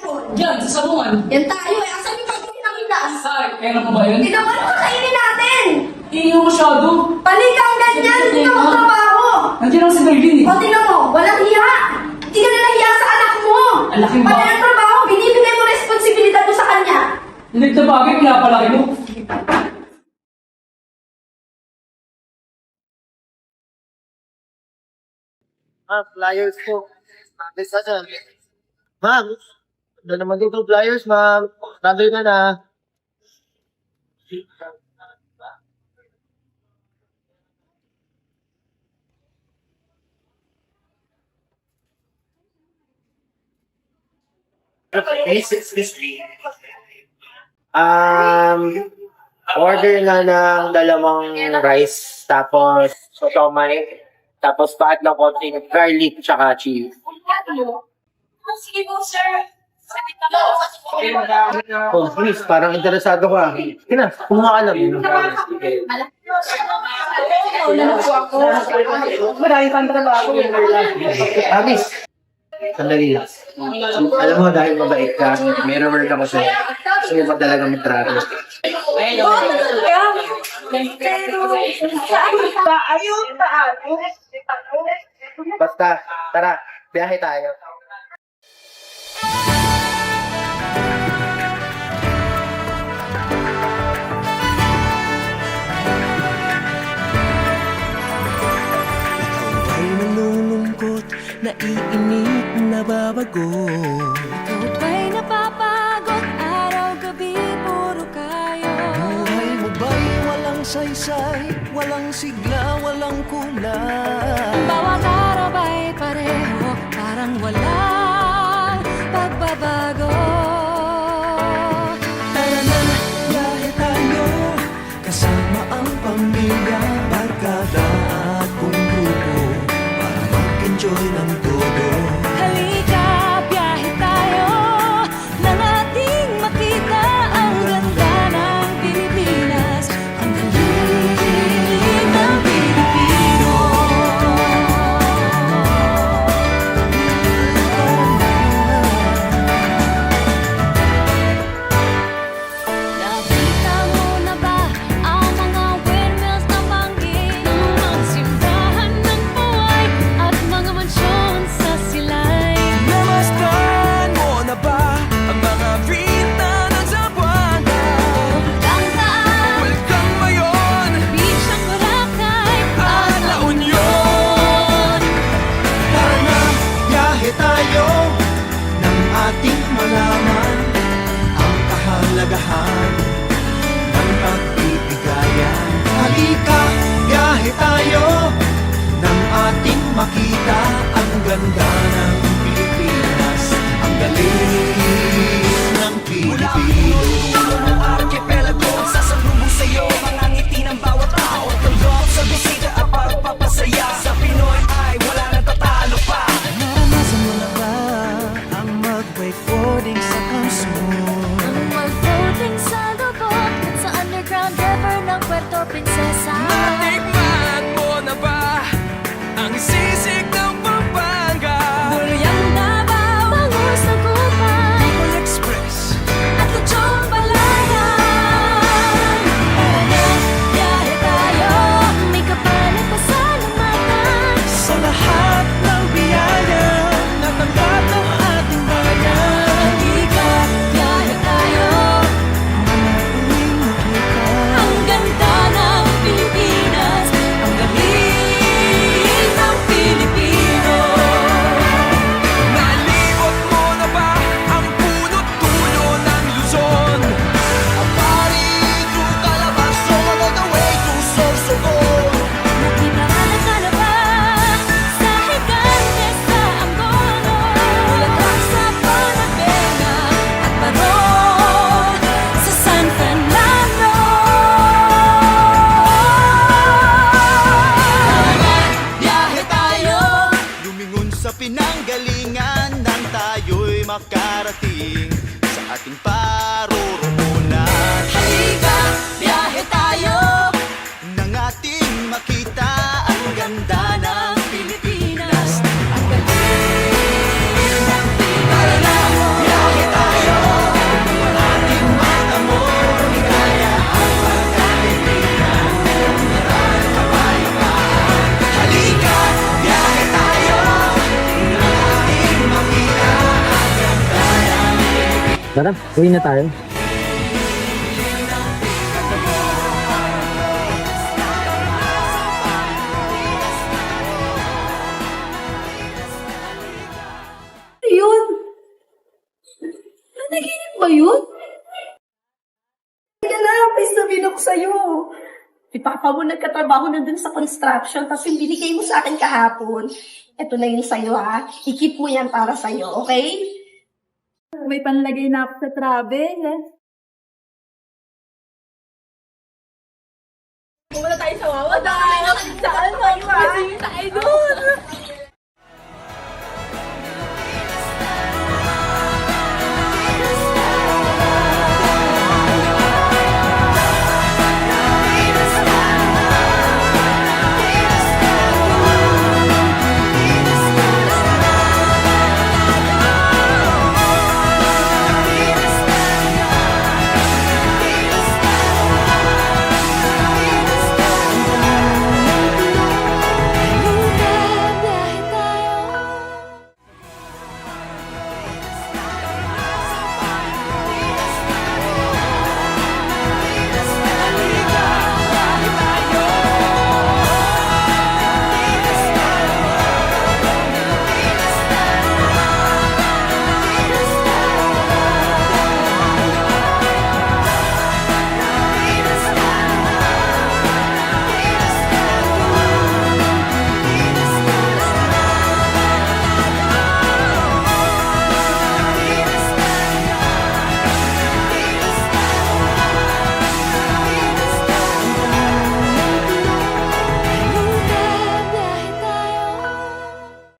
cellphone? Yan, sa sabungan. Yan tayo eh. Asan yung pagkain ng ilas? Sorry, kaya na po ba yun? Tignan mo ano kakainin natin? Hindi mo masyado. Palikang ganyan, hindi ka magtrabaho. Nandiyan ako si Berlin eh. O tingnan mo, walang hiya. Hindi ka na nahiya sa anak mo. Ang laking Pati ba- ang trabaho, binibigay mo responsibilidad mo sa kanya. Lilig na bagay, pinapalaki mo. Ma'am, flyers po. Basta dyan. Ma'am, ano naman dito flyers, ma'am? Nandun na na. Order na ng dalawang rice, tapos sotomay, tapos paat ng konting garlic tsaka cheese. Sige po, sir. Oh, please, parang interesado ka. Kina, kumuha ka lang. Marami pang trabaho. Abis, sandali lang. Alam mo, dahil mabait ka, may reward ako sa'yo. Gusto mo ba talaga mag-travel? Basta, tara, biyahe tayo. Ay nalulungkot, naiinip, nababago. Ikaw ba'y napapagod, araw-gabi, puro kayo? Buhay mo ba'y walang saysay, walang sigla, walang kulay? Bawat araw ba'y pareho, parang walang pagbabago? Tara na, biyahe tayo, kasama ang pamilya, barkada at buong grupo, para mag-enjoy ng todo. Halika, biyahe tayo, nang ating makita ang ganda ng Pilipinas, ang galing ng Pilipino. Nakita mo na ba ang mga windmills na bangin, mga simbahan ng buhay at mga mansyon sa silay? Namastan mo na ba ang mga vita ng Zamboanga? Langkaan, Welcome Mayon beach ng Boracay at La Union. Tara na, biyahe tayo nang ating malaman ang kahalagahan ng pagbibigayan. Halika, biyahe tayo nang ating makita ang ganda ng Pilipinas, ang galing ng Pilipino. Archipelago, sasalubong sa'yo mga ngiti ng bawat tao. Tulog sa bisita at pagpapasaya, sa Pinoy ay wala nang tatalo pa. Naranasan mo na ba ang mag-wakeboarding sa Kamsun? ang mag-boating sa lubog at sa underground river ng Puerto Princesa. Natikman mo na ba ang sisig ng Pampanga? Bulyang Davao, bangus na Kupay Bicol Express, at Lechon Balayan. Tara na, biyahe tayo, may kapalit pa sa lumatan. sa lahat ng biyaya natanggap ng ating bayan. Halika, biyahe tayo, Manatuling makita ang ganda ng Pilipinas, ang galing ng Pilipino. Nalibot mo na ba ang punot dulo ng Luzon? Apari to Calabarzon, all the way to Sorsogon. Nakita ka na ba sa Higante sa Angono? Bulacan sa Panagbenga at Baron sa San Fernando. Tara na, biyahe tayo, Lumingon sa pinanggalingan nang tayo'y makarating sa ating paroroonan. halika, biyahe tayo, Nang ating makita ang ganda ng Pilipinas, ang galing ng Pilipino. biyahe Tara, uwi na tayo. Yun. Nanaginip ba yun? Kaya na, may sabihin ako sa'yo. Ipapa mo nagkatrabaho na dun sa construction tapos yung binigay mo sa akin kahapon. Ito na yun sa'yo ha. I-keep mo yan para sa'yo, okay? May panlagay na ako sa travel. Wala tayo sa wawa. Saan mo? Tayo doon.